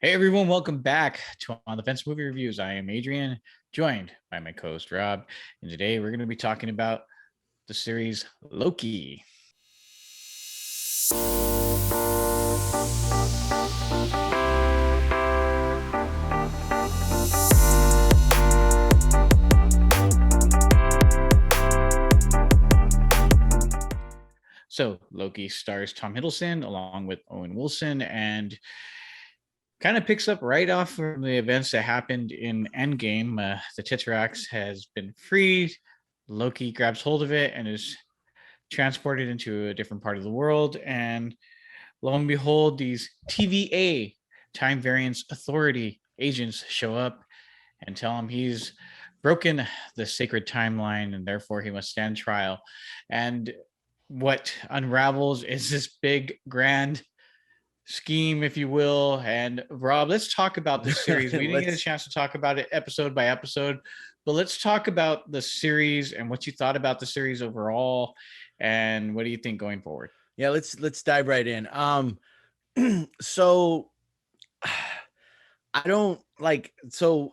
Hey everyone, welcome back to On the Fence Movie Reviews. I am Adrian, joined by my co-host Rob, and today we're going to be talking about the series Loki. So Loki stars Tom Hiddleston along with Owen Wilson and kind of picks up right off from the events that happened in Endgame. The Tesseract has been freed. Loki grabs hold of it and is transported into a different part of the world. And lo and behold, these TVA, Time Variance Authority agents, show up and tell him he's broken the sacred timeline and therefore he must stand trial. And what unravels is this big, grand scheme, if you will. And Rob, let's talk about this series. We didn't get a let's chance to talk about it episode by episode, but let's talk about the series and what you thought about the series overall. And what do you think going forward? let's dive right in. So I don't like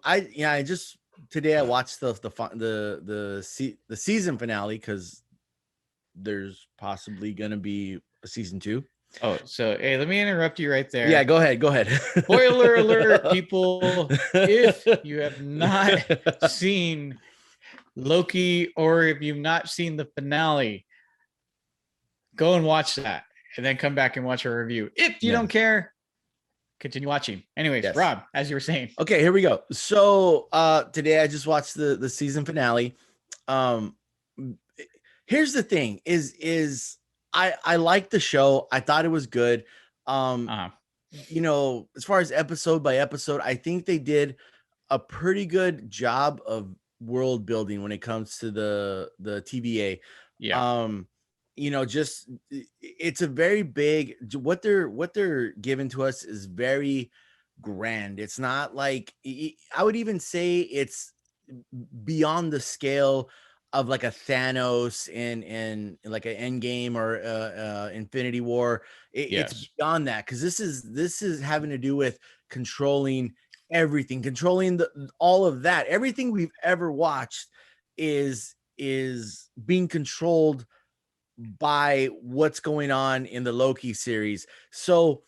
I just today I watched the season finale because there's possibly gonna be a season two. Oh, so hey, let me interrupt you right Yeah, there. go ahead, go ahead. Spoiler alert, people. If you have not seen Loki or if you've not seen the finale, go and watch that and then come back and watch our review. If you don't Yes, care, continue watching. Anyways, yes. Rob, as you were saying. Okay, here we go. So today I just watched the season finale. Um Here's the thing is I like the show. I thought it was good. Um Uh, as far as episode by episode, I think they did a pretty good job of world building when it comes to the TVA. yeah. Um, just it's a very big what they're giving to us is very grand. It's not like I would even say it's beyond the scale of like a Thanos in like an Endgame or Infinity War. It's Yes. beyond that because this is having to do with controlling everything, controlling all of that. Everything we've ever watched is being controlled by what's going on in the Loki series. So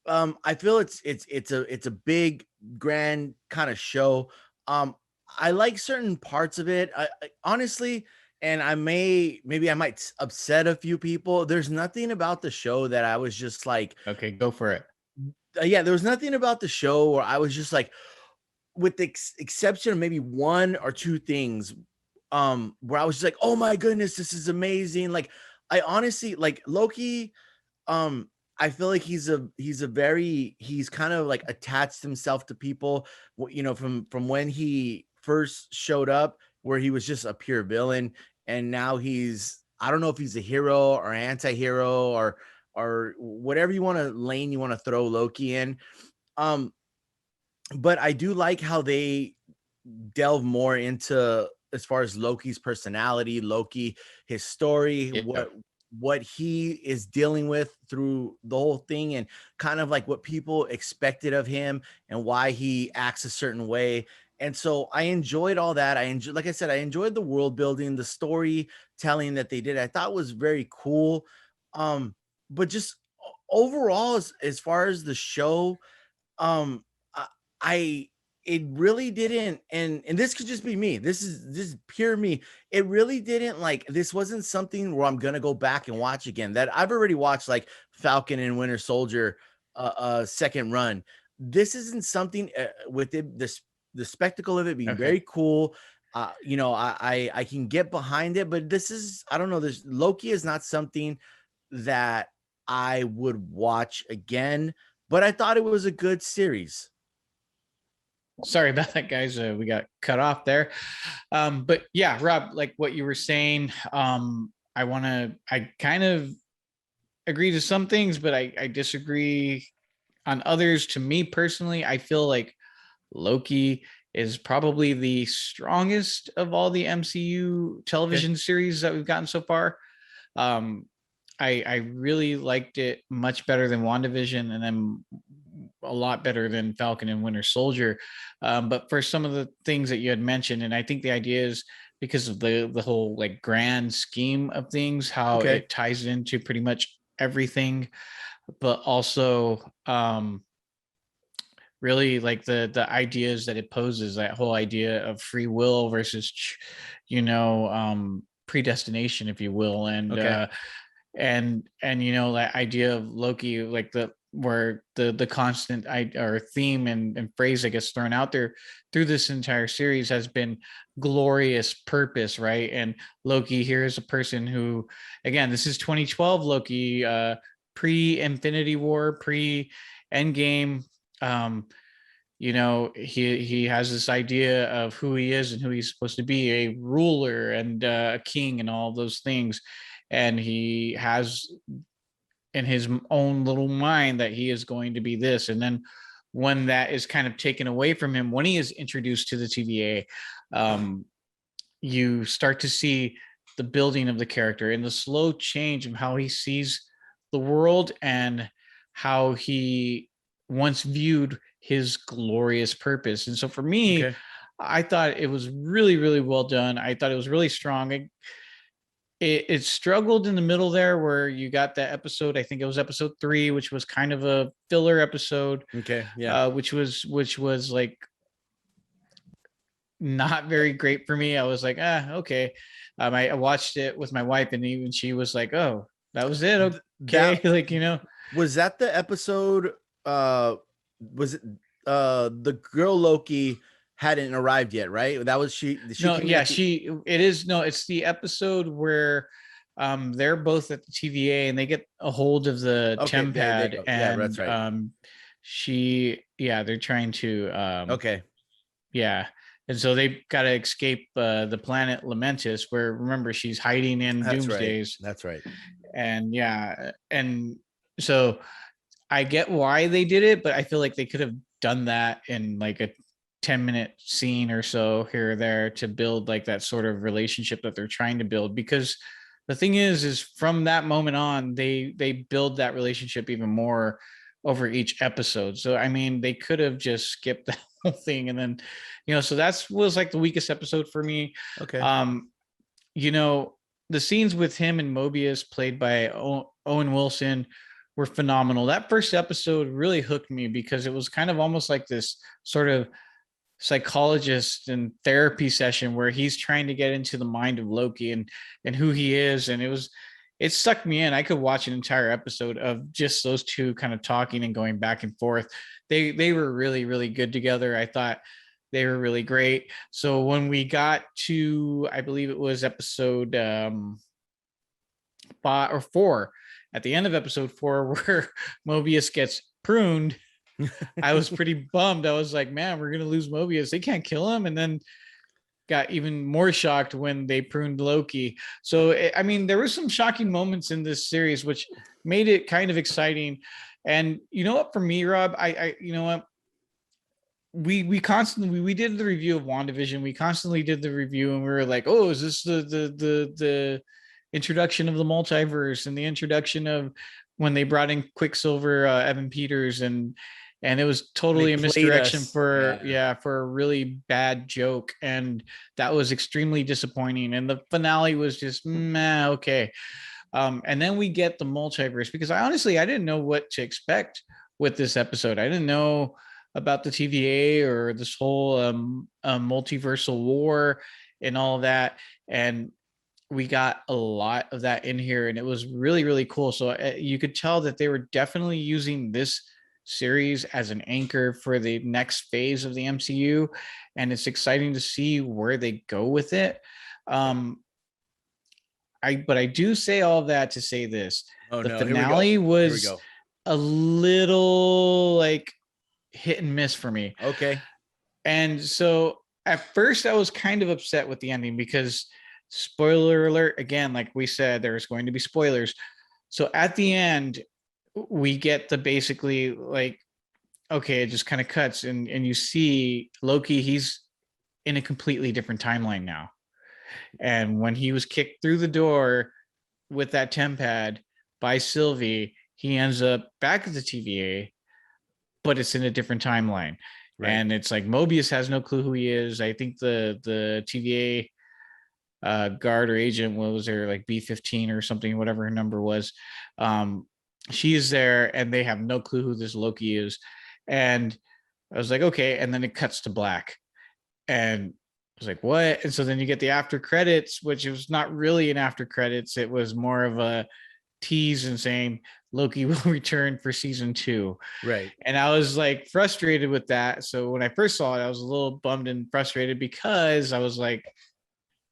I feel it's a big grand kind of show. um I like certain parts of it. I honestly, and maybe I might upset a few people. There's nothing about the show that I was just like, Okay, go for it. yeah, there was nothing about the show where I was just like, with the exception of maybe one or two things, where I was just like, oh my goodness, this is amazing. Like, I honestly like Loki. um I feel like he's kind of like attached himself to people, from when he first showed up, where he was just a pure villain, and now I don't know if he's a hero or anti-hero or whatever lane you want to throw Loki in. um but I do like how they delve more into, as far as Loki's personality, Loki, his story, Yeah. what he is dealing with through the whole thing, and kind of like what people expected of him and why he acts a certain way. And so I enjoyed all that. Like I said, I enjoyed the world building, the storytelling that they did. I thought was very cool. Um, but just overall, as far as the show, um, I, I it really didn't, and this could just be me. This is pure me. It really didn't, like, this wasn't something where I'm gonna go back and watch again. That I've already watched, like Falcon and Winter Soldier, second run. This isn't something, with the spectacle of it being Okay. very cool. I can get behind it, but this is, I don't know. This Loki is not something that I would watch again, but I thought it was a good series. Sorry about that, guys. We got cut off there. But yeah, Rob, like what you were saying, I kind of agree to some things, but I disagree on others. To me personally, I feel like Loki is probably the strongest of all the MCU Okay. television series that we've gotten so far. Um, I really liked it much better than WandaVision, and then a lot better than Falcon and Winter Soldier. But for some of the things that you had mentioned, and I think the idea is because of the whole like grand scheme of things, how Okay. it ties into pretty much everything, but also really like the ideas that it poses, that whole idea of free will versus predestination, if you will. Okay. And that idea of Loki, like the where the constant or theme and phrase that gets thrown out there through this entire series has been glorious purpose, right? And Loki here is a person who, again, this is 2012 Loki, pre Infinity War, pre Endgame. um he has this idea of who he is and who he's supposed to be, a ruler and a king and all of those things. And he has in his own little mind that he is going to be this. And then when that is kind of taken away from him, when he is introduced to the TVA, you start to see the building of the character and the slow change of how he sees the world and how he once viewed his glorious purpose. And so for me, Okay. I thought it was really, really well done. I thought it was really strong. It struggled in the middle there where you got that episode, I think it was episode 3, which was kind of a filler episode, Okay. Yeah. which was like not very great for me. I was like, okay. I watched it with my wife, and even she was like, oh, that was it. Okay. That Like, was that the episode. Was it the girl Loki hadn't arrived yet, right? That was she no, came in yeah, at the it's the episode where they're both at the TVA and they get a hold of the okay, there you tempad, go. Yeah, that's and right. they're trying to Okay. yeah. And so they got to escape the planet Lamentus, where, remember, she's hiding in That's right. Doomsdays. That's right. And yeah, and so I get why they did it, but I feel like they could have done that in like a 10-minute scene or so here or there to build like that sort of relationship that they're trying to build. Because the thing is from that moment on, they build that relationship even more over each episode. So I mean, they could have just skipped the whole thing, and then so that was like the weakest episode for me. Okay. um you know, the scenes with him and Mobius, played by Owen Wilson, were phenomenal. That first episode really hooked me because it was kind of almost like this sort of psychologist and therapy session where he's trying to get into the mind of Loki and who he is. And it sucked me in. I could watch an entire episode of just those two kind of talking and going back and forth. They were really, really good together. I thought they were really great. So when we got to, I believe it was episode 5 or 4, at the end of episode 4, where Mobius gets pruned, I was pretty bummed. I was like, man, we're gonna lose Mobius. They can't kill him. And then got even more shocked when they pruned Loki. So I mean, there were some shocking moments in this series, which made it kind of exciting. And you know what, for me, Rob, I you know what, we constantly we did the review of WandaVision. We constantly did the review, and we were like, oh, is this the introduction of the multiverse and the introduction of when they brought in Quicksilver, Evan Peters, and it was They totally a played misdirection us. for, Yeah. yeah, for a really bad joke. And that was extremely disappointing. And the finale was just meh, okay. And then we get the multiverse, because I didn't know what to expect with this episode. I didn't know about the TVA or this whole multiversal war and all of that. And we got a lot of that in here, and it was really, really cool. So you could tell that they were definitely using this series as an anchor for the next phase of the MCU, and it's exciting to see where they go with it. But I do say all that to say this: Oh the no, here we go. finale Here we was go. a little like hit and miss for me. Okay. And so at first I was kind of upset with the ending because, spoiler alert, again, like we said, there's going to be spoilers. So at the end, we get the basically like, okay, it just kind of cuts and you see Loki, he's in a completely different timeline now. And when he was kicked through the door with that tempad by Sylvie, he ends up back at the TVA, but it's in a different timeline. Right. And it's like Mobius has no clue who he is. I think the TVA guard or agent, what was there, like B-15 or something, whatever her number was, um she's there and they have no clue who this Loki is. And I was like, okay. And then it cuts to black, and I was like, what? And so then you get the after credits, which was not really an after credits, it was more of a tease and saying Loki will return for season 2. Right. And I was like frustrated with that. So when I first saw it, I was a little bummed and frustrated because I was like,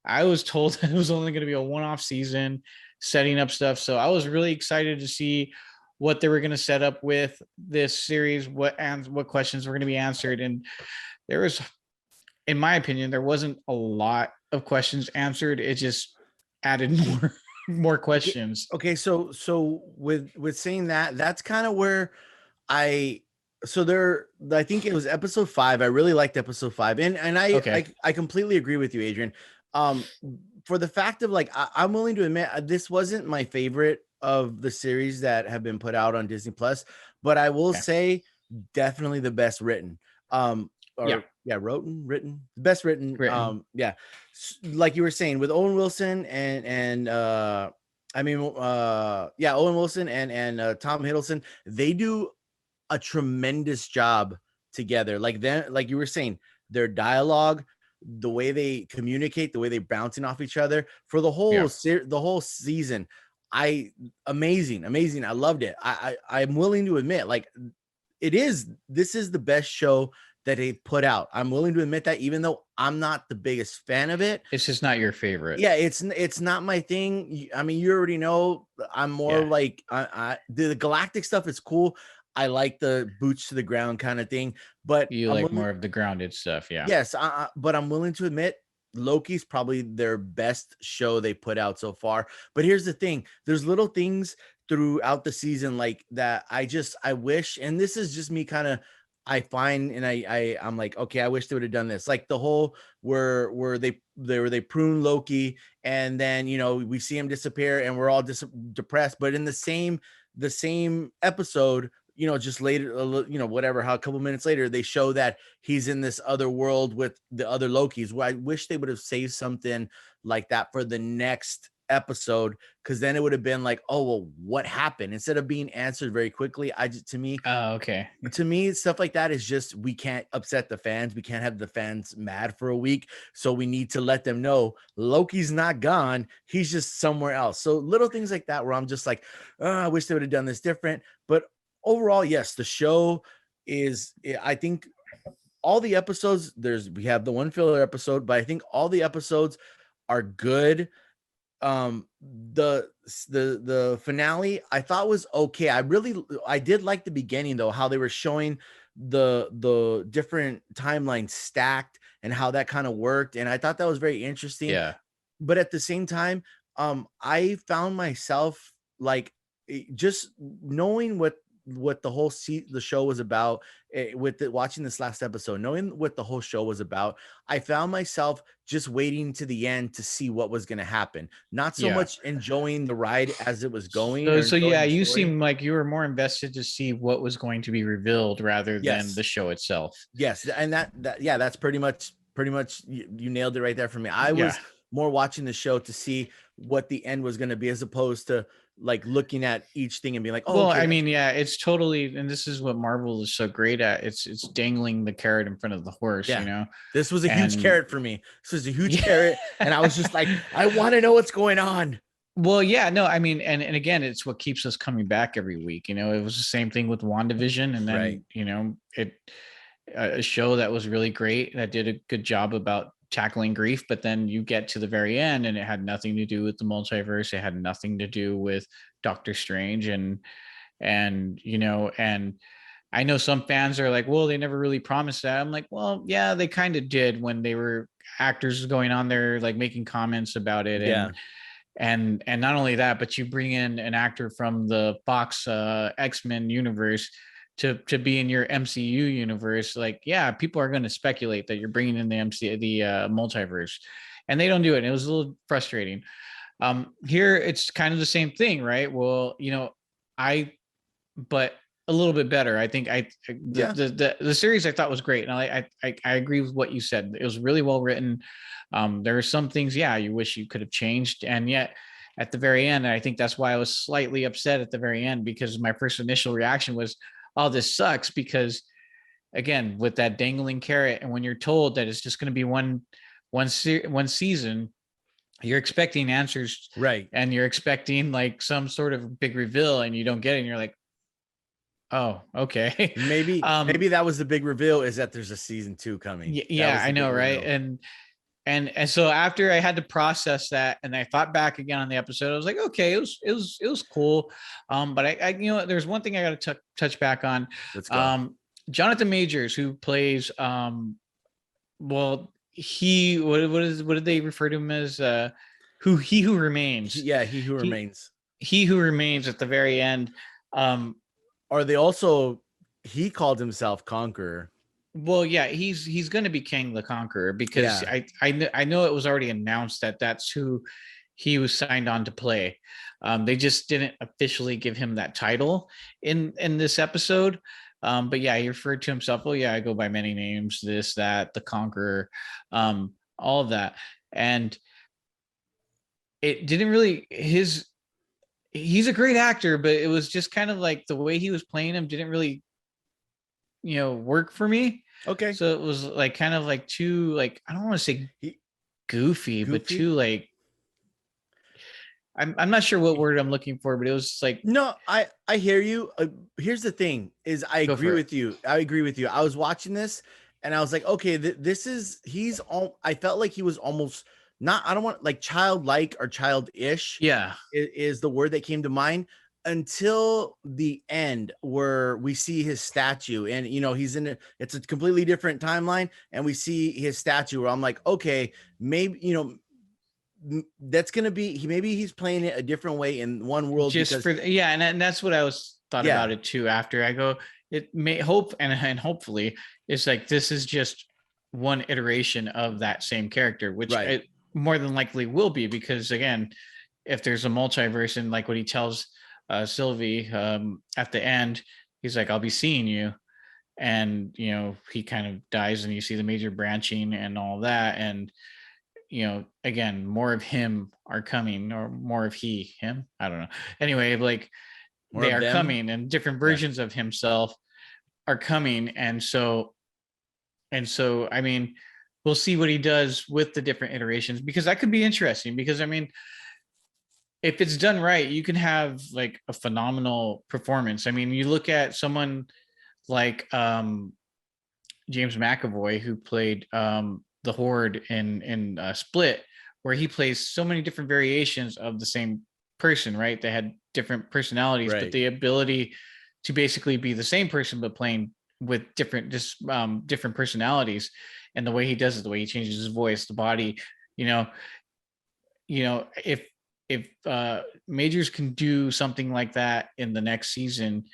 I was told that it was only going to be a one-off season, setting up stuff. So I was really excited to see what they were going to set up with this series, what questions were going to be answered. And there was, in my opinion, there wasn't a lot of questions answered. It just added more Okay. questions. Okay. So with saying that, that's kind of where I so there I think it was episode 5. I really liked episode 5. And Okay. I completely agree with you, Adrian. Um for the fact of like I'm willing to admit this wasn't my favorite of the series that have been put out on Disney Plus, but I will Okay. say definitely the best written. Yeah. Or yeah, written, the best written. Written. Yeah. Like you were saying with Owen Wilson and I mean yeah, Owen Wilson and Tom Hiddleston, they do a tremendous job together. Like then, like you were saying, their dialogue, the way they communicate, the way they bouncing off each other for Yeah. the whole season. Amazing. I loved it. I'm willing to admit, like this is the best show that they've put out. I'm willing to admit that, even though I'm not the biggest fan of it. It's just not your favorite. Yeah, it's not my thing. I mean, you already know I'm more Yeah. like the galactic stuff is cool. I like the boots to the ground kind of thing, but You I'm like willing, more of the grounded stuff. Yeah. yes, but I'm willing to admit Loki's probably their best show they put out so far. But here's the thing: there's little things throughout the season like that. I wish, and this is just me kind of. I find and I'm like, okay, I wish they would have done this. Like the whole where they prune Loki, and then we see him disappear, and we're all depressed. But in the same episode, just later, whatever, how a couple minutes later, they show that he's in this other world with the other Lokis. Where I wish they would have saved something like that for the next episode, because then it would have been like, oh well, what happened, instead of being answered very quickly. Oh, okay. To me, stuff like that is just, we can't upset the fans. We can't have the fans mad for a week. So we need to let them know Loki's not gone. He's just somewhere else. So little things like that where I'm just like, I wish they would have done this different. But overall, yes, the show is, I think all the episodes, we have the one filler episode, but I think all the episodes are good. The finale I thought was okay. I did like the beginning though, how they were showing the different timelines stacked and how that kind of worked, and I thought that was very interesting. Yeah. But at the same time, I found myself like, just knowing what the show was about, watching this last episode, knowing what the whole show was about, I found myself just waiting to the end to see what was going to happen, not so Yeah. much enjoying the ride as it was going, So or so enjoying yeah, the you story. seem like you were more invested to see what was going to be revealed rather than the Yes, show itself. yes, and that yeah, that's pretty much you nailed it right there for me. I Yeah. was more watching the show to see what the end was going to be, as opposed to like looking at each thing and being like, oh, Well, okay, I that's mean, yeah, it's totally, and this is what Marvel is so great at. It's dangling the carrot in front of the horse, yeah. This was a huge And carrot for me. This was a huge yeah. carrot, and I was just like, I want to know what's going on. Well, yeah, no, I mean, and again, it's what keeps us coming back every week. It was the same thing with WandaVision, and Right. then it a show that was really great that did a good job about tackling grief, but then you get to the very end and it had nothing to do with the multiverse. It had nothing to do with Doctor Strange, and I know some fans are like, well, they never really promised that. I'm like, well, yeah, they kind of did when they were actors going on there like making comments about it. Yeah. And not only that, but you bring in an actor from the Fox X-Men universe to be in your MCU universe. Like, yeah, people are going to speculate that you're bringing in the multiverse, and they don't do it. And it was a little frustrating. Here it's kind of the same thing, right? Well, I but a little bit better. I think Yeah. the series I thought was great, and I agree with what you said. It was really well written. There are some things, yeah, you wish you could have changed, and yet at the very end, I think that's why I was slightly upset at the very end, because my first initial reaction was, "Oh, this sucks," because again, with that dangling carrot, and when you're told that it's just going to be one season, you're expecting answers, Right. and you're expecting like some sort of big reveal, and you don't get it, and you're like, oh, okay. Maybe that was the big reveal, is that there's a season 2 coming. That Yeah, was I the big know, right? reveal. And so after I had to process that, and I thought back again on the episode, I was like, okay, it was cool. But I there's one thing I got to touch back on. Let's go. Jonathan Majors, who plays well, he what did they refer to him as? Who remains? Yeah, he who He remains. he who remains at the very end. Um, Or they also, he called himself Conqueror. Well, yeah, he's going to be King the Conqueror, because Yeah. I know it was already announced that that's who he was signed on to play. They just didn't officially give him that title in this episode. But yeah, he referred to himself. Oh yeah, I go by many names. This, that, the Conqueror, all of that, and it didn't really his. He's a great actor, but it was just kind of like the way he was playing him didn't really work for me. Okay. So it was like kind of like too, like, I don't want to say He, goofy, but goofy. too like, I'm not sure what word I'm looking for, but it was like, No, I hear you. Here's the thing: is I go agree for it. with you. I agree with you. I was watching this, and I was like, okay, this is he's all. I felt like he was almost not. I don't want like childlike or childish Yeah, is the word that came to mind, until the end where we see his statue, and he's in it. It's a completely different timeline, and we see his statue. Where I'm like, okay, maybe that's gonna be maybe he's playing it a different way in one world, just because for yeah, and that's what I was thought yeah, about it too. After I go, it may hope and hopefully it's like this is just one iteration of that same character, which right. it more than likely will be, because again, if there's a multiverse, and like what he tells Sylvie at the end, he's like, "I'll be seeing you," and he kind of dies, and you see the major branching and all that, and again, more of him are coming, or more of him, I don't know. Anyway, like, More they of are them. coming, and different Yeah. versions of himself are coming, and so I mean, we'll see what he does with the different iterations, because that could be interesting, because I mean, if it's done right, you can have like a phenomenal performance. I mean, you look at someone like James McAvoy, who played the Horde in Split, where he plays so many different variations of the same person. Right? They had different personalities, but Right. the ability to basically be the same person but playing with different personalities, and the way he does it, the way he changes his voice, the body, you know, if Majors can do something like that in the next season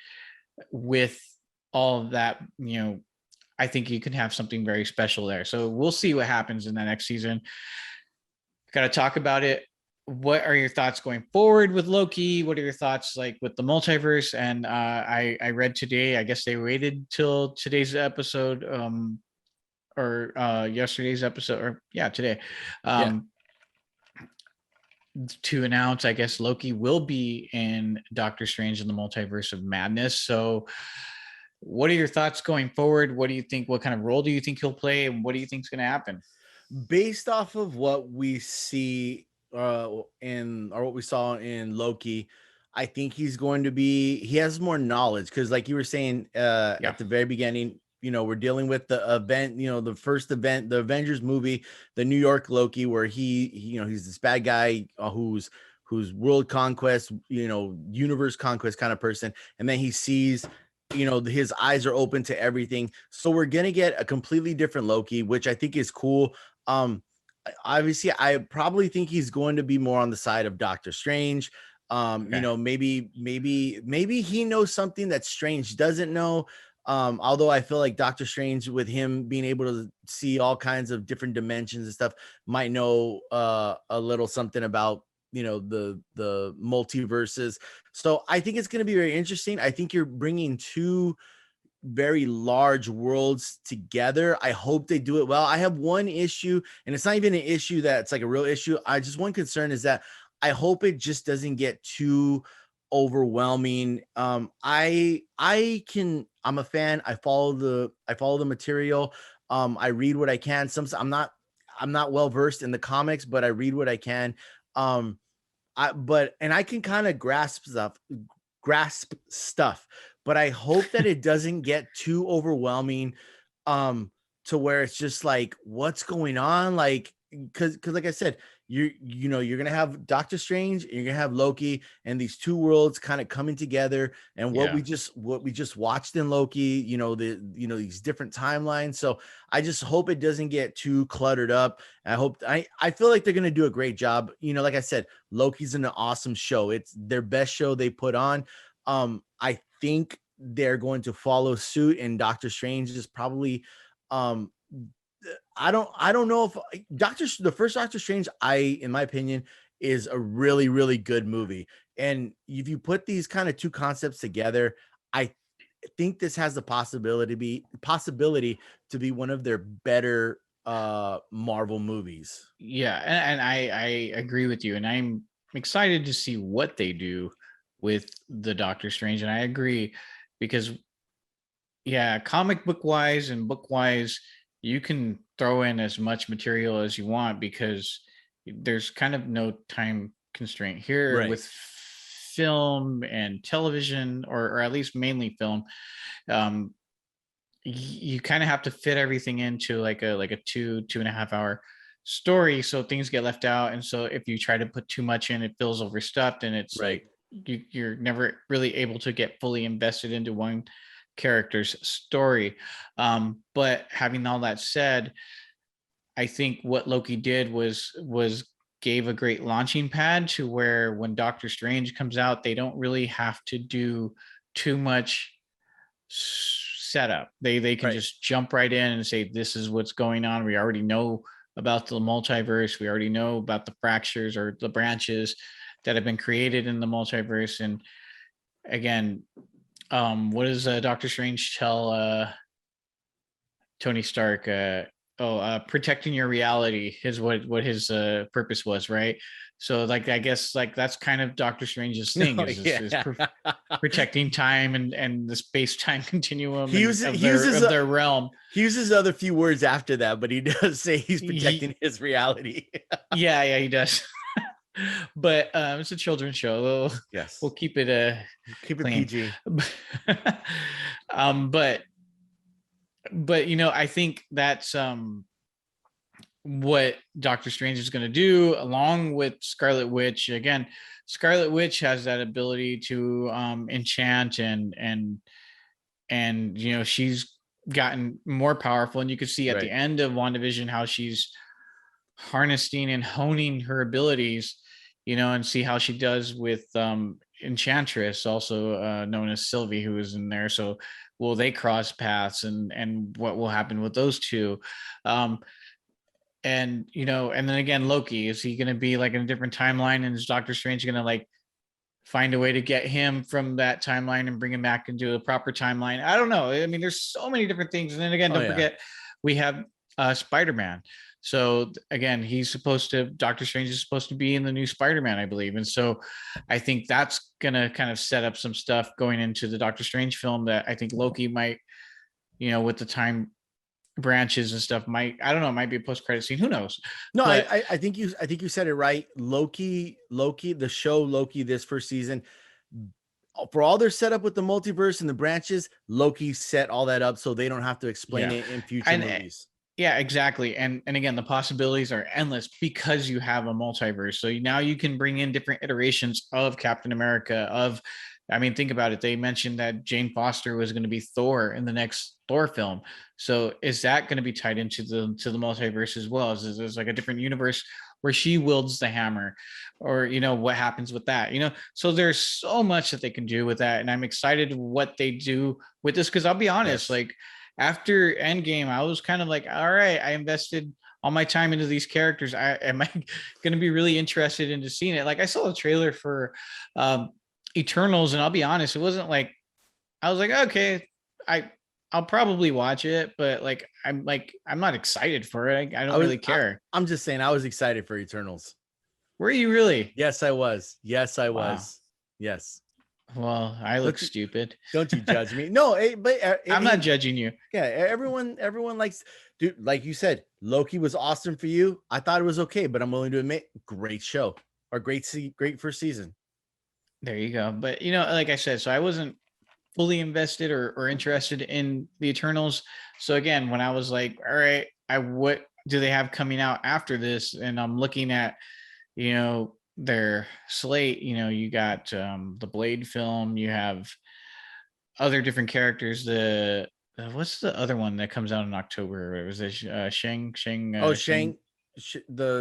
with all of that, I think you can have something very special there. So we'll see what happens in the next season. Got to talk about it. What are your thoughts going forward with Loki? What are your thoughts like with the multiverse? And I read today, I guess they waited till today's episode, or yesterday's episode, or yeah, today, Yeah. um, to announce, I guess, Loki will be in Doctor Strange in the Multiverse of Madness. So what are your thoughts going forward? What do you think? What kind of role do you think he'll play? And what do you think is going to happen? Based off of what we see in or what we saw in Loki, I think he's going to be he has more knowledge, because like you were saying Yeah. at the very beginning, we're dealing with the event, the first event, the Avengers movie, the New York Loki, where he's this bad guy who's world conquest, universe conquest kind of person, and then he sees his eyes are open to everything. So we're gonna get a completely different Loki, which I think is cool. um Obviously, I probably think he's going to be more on the side of Doctor Strange. Okay. Maybe he knows something that Strange doesn't know. Although I feel like Doctor Strange, with him being able to see all kinds of different dimensions and stuff, might know a little something about the multiverses. So I think it's going to be very interesting. I think you're bringing two very large worlds together. I hope they do it well. I have one issue, and it's not even an issue that's like a real issue. I just one concern is that I hope it just doesn't get too overwhelming. I'm a fan. I follow the material. I read what I can. I'm not well versed in the comics, but I read what I can. Um, and I can kind of grasp stuff, but I hope that it doesn't get too overwhelming, um to where it's just like, what's going on, like, because like I said, you're gonna have Doctor Strange, you're gonna have Loki, and these two worlds kind of coming together, and what Yeah. we just watched in Loki, these different timelines. So I just hope it doesn't get too cluttered up. I feel like they're gonna do a great job. Like I said, Loki's an awesome show. It's their best show they put on. I think they're going to follow suit, and Doctor Strange is probably, um I don't know if the first Doctor Strange, in my opinion, is a really, really good movie. And if you put these kind of two concepts together, I think this has the possibility to be one of their better Marvel movies. Yeah, and I agree with you, and I'm excited to see what they do with the Doctor Strange. And I agree because, yeah, comic book wise and book wise, you can throw in as much material as you want because there's kind of no time constraint here Right. with film and television, or at least mainly film. Um, you kind of have to fit everything into like a 2.5 hour story, so things get left out. And so if you try to put too much in, it feels overstuffed, and it's Right. like you're never really able to get fully invested into one character's story. But having all that said, I think what Loki did was gave a great launching pad to where when Doctor Strange comes out, they don't really have to do too much setup. They can Right. just jump right in and say, this is what's going on. We already know about the multiverse. We already know about the fractures or the branches that have been created in the multiverse. And again, what does Doctor Strange tell Tony Stark? Protecting your reality is what his purpose was, right? So like, I guess like that's kind of Doctor Strange's thing, Oh, is yeah. protecting time and the space time continuum he and uses of he their uses of a, their realm. he uses other few words after that, but he does say he's protecting He, his reality. yeah, he does. But it's a children's show. We'll Yes. keep it Keep it clean. PG. um, but I think that's what Doctor Strange is going to do, along with Scarlet Witch. Again, Scarlet Witch has that ability to enchant, and she's gotten more powerful. And you can see at the Right. end of WandaVision how she's harnessing and honing her abilities, and see how she does with Enchantress, also known as Sylvie, who is in there. So will they cross paths, and what will happen with those two? Um, and then again, Loki, is he going to be like in a different timeline, and is Doctor Strange going to like find a way to get him from that timeline and bring him back into a proper timeline? I don't know. I mean, there's so many different things. And then again, Oh, don't yeah. forget, we have Spider-Man. So again, Doctor Strange is supposed to be in the new Spider-Man, I believe. And so I think that's going to kind of set up some stuff going into the Doctor Strange film that I think Loki might, with the time branches and stuff, I don't know, it might be a post-credit scene. Who knows? No, But I think you said it right. Loki, the show Loki this first season, for all their setup with the multiverse and the branches, Loki set all that up so they don't have to explain yeah. it in future And movies. yeah, exactly. And again, the possibilities are endless because you have a multiverse. So now you can bring in different iterations of Captain America. I mean, think about it. They mentioned that Jane Foster was going to be Thor in the next Thor film. So is that going to be tied into the multiverse as well? Is there's like a different universe where she wields the hammer, or what happens with that? So there's so much that they can do with that, and I'm excited what they do with this, because I'll be honest, Yes. like, after Endgame, I was kind of like, all right, I invested all my time into these characters. Am I going to be really interested into seeing it? Like I saw the trailer for um, Eternals, and I'll be honest, it wasn't like I was like, okay, I I'll probably watch it, but I'm not excited for it. I I don't was really care. I'm just saying I was excited for Eternals. Were you really? Yes, I was. Yes, I Wow. was. Yes. Well, I look Don't you stupid. don't you judge me. No, but I'm not judging you. yeah, everyone likes, dude, like you said, Loki was awesome for you. I thought it was okay, but I'm willing to admit, great show or great first season. There you go. But like I said, so I wasn't fully invested or interested in the Eternals. So again, when I was like, all right, what do they have coming out after this? And I'm looking at, their slate, you got the Blade film, you have other different characters. The what's the other one that comes out in October? Was it Oh, Shang The Chi or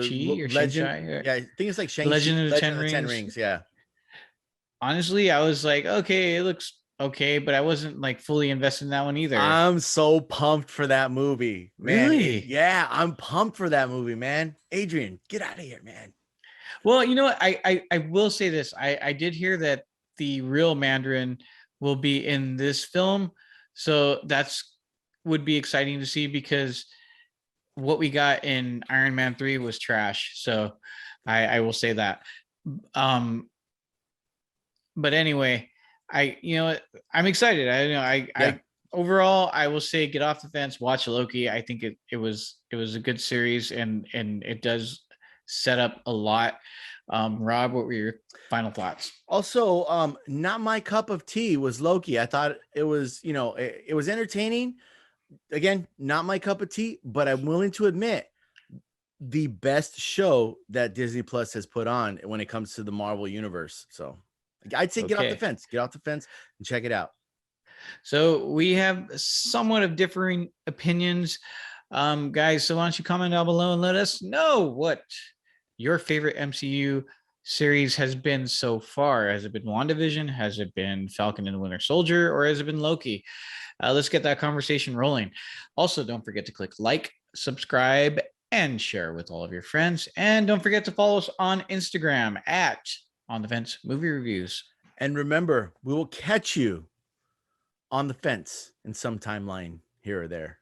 Shang legend. Chi? Yeah, I think it's like Shang-Chi, Legend of the Legend Ten of the Ten Rings. Rings. Yeah. Honestly, I was like, okay, it looks okay, but I wasn't like fully invested in that one either. I'm so pumped for that movie, man. Really? Yeah, I'm pumped for that movie, man. Adrian, get out of here, man. Well, you know what? I will say this. I did hear that the real Mandarin will be in this film, so that's would be exciting to see because what we got in Iron Man 3 was trash. So I will say that. Um, but anyway, I'm excited. Yeah. I overall I will say get off the fence, watch Loki. I think it was a good series and it does set up a lot. Rob, what were your final thoughts? Also, not my cup of tea was Loki. I thought it was, it was entertaining. Again, not my cup of tea, but I'm willing to admit the best show that Disney Plus has put on when it comes to the Marvel universe. So I'd say Okay. get off the fence and check it out. So we have somewhat of differing opinions. Guys, so why don't you comment down below and let us know what your favorite MCU series has been so far? Has it been WandaVision? Has it been Falcon and the Winter Soldier? Or has it been Loki? Let's get that conversation rolling. Also, don't forget to click like, subscribe, and share with all of your friends. And don't forget to follow us on Instagram at On the Fence Movie Reviews. And remember, we will catch you on the fence in some timeline here or there.